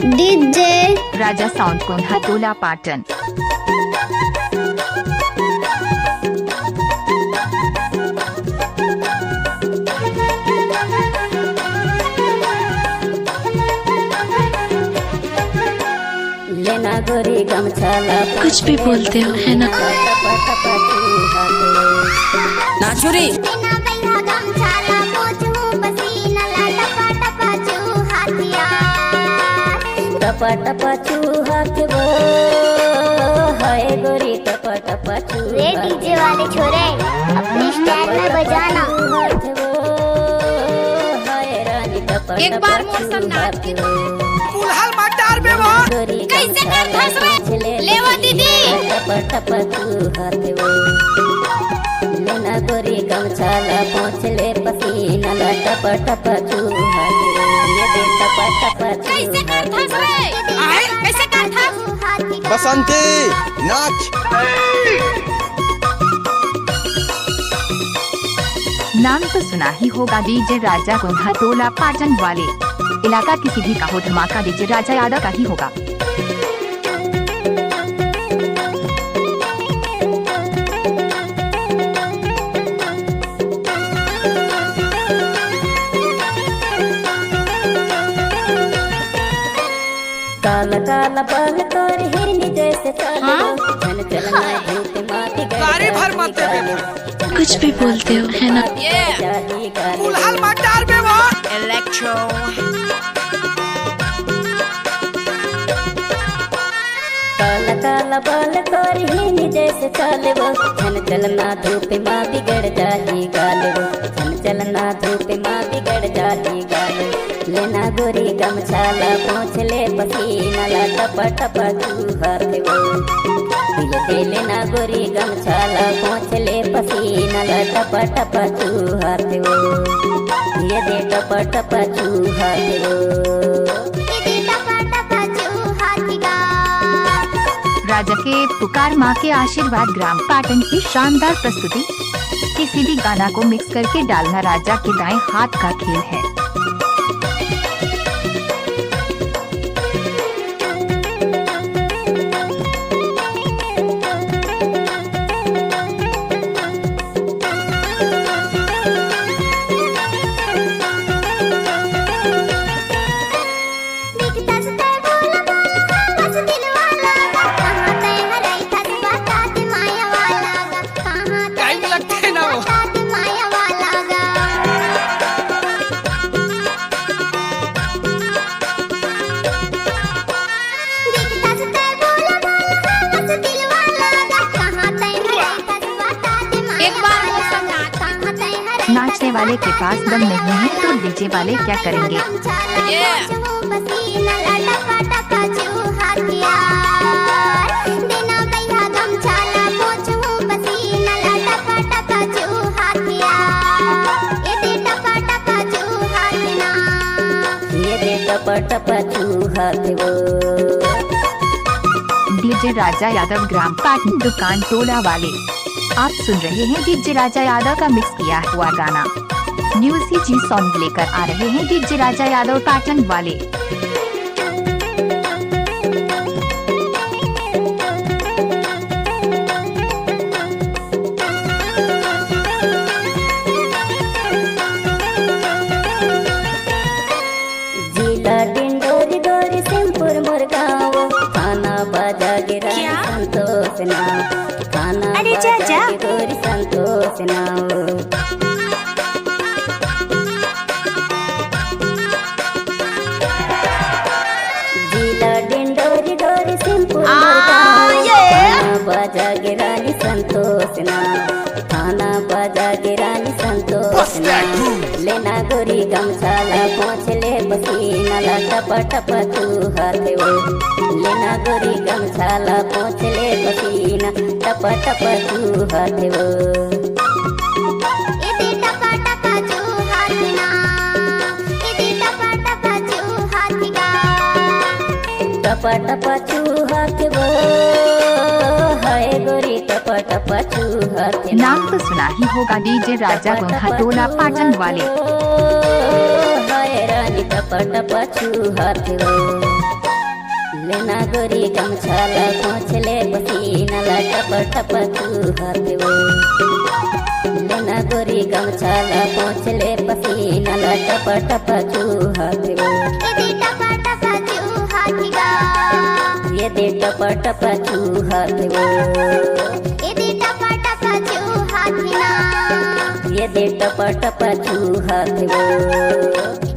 DJ राजा sound Kondha टोला पाटन। लेना गोरी गमछाला कुछ भी बोलते हो है ना। नाचुरी टपा टपा चूहा के वो हाय गोरी टपा टपा चूहा। रे डीजे वाले छोरे अपनी स्टाइल में बजाना। एक बार मौसम नाच के कुल्हाल मटार में वो कैसे कर धस रे लेवा दीदी टपा टपा चूहा के वो। लेना गोरी गमछाला पहुँच ले पसीना ला टपा टपा चूहा के वो। ये दे टपा टपा कैसे कर धस रे आए कैसे कर धस बसंती नाच। नाम तो सुना ही होगा डीजे राजा कोंढा टोला पाटन वाले। इलाका किसी भी का हो धमाका डीजे राजा यादव का ही होगा। काला काला बाल तोर हिरनी जैसे चलो चल चलना धूप माटी गाड़ी भर मत दे कुछ भी बोलते हो है ना। कुल्हाल मटार में वो इलेक्ट्रो काला काला बाल तोर हिरनी जैसे चलो चल चलना धूप माँ बिगड़ जाही गालो चल चलना धूप माँ बिगड़ जाही गालो। लेना गोरी गमछाला पहुँच ले पसीना ला टपा टपा चूहा के वो। ये लेना गोरी गमछाला पहुँच ले पसीना ला टपा टपा चूहा के वो। ये दे टपा टपा चूहा के वो। राजा के पुकार माँ के आशीर्वाद ग्राम पाटन की शानदार प्रस्तुति। किसी भी गाना को मिक्स करके डालना राजा के दाएं हाथ का खेल है। टाइम लगते ना वो नाचने वाले के पास दम नहीं है तो डीजे वाले क्या करेंगे। ये दे टपा टपा चूहा के वो। डीजे राजा यादव ग्राम पाटन दुकान टोला वाले। आप सुन रहे हैं डीजे राजा यादव का मिक्स किया हुआ गाना। न्यू CG सॉन्ग लेकर आ रहे हैं डीजे राजा यादव पाटन वाले। जिला डिंडोरी डोरी सिंहपुर मुरगांव थाना बाजा गिरा संतोष नाव थाना बाजा गोरी संतोष नाव। जिला डिंडोरी डोरी सिंहपुर मुरगांव थाना बाजा गिरानी संतोष नाव थाना बाजा गिरानी संतोष नाव। लेना गोरी गमछाला पहुँच ले पसीना ला टपा टपा चूहा के वो। लेना गोरी गमछाला पहुँच ले पसीना टपा टपा चूहा के वो। टपा टपा चूहा के वो हाय गोरी टपा टपा चूहा के। नाम तो सुना ही होगा डीजे राजा कोंढा टोला पाटन वाले। हाय रानी टपा टपा चूहा के वो। लेना गोरी गमछाला पोछले पसीना ला टप टप चूहत वो लेना गोरी गमछाला पोछले पसीना ला टप टप चूहत वो ये दे टप टप चूहत वो ये दे टप टप चूहत वो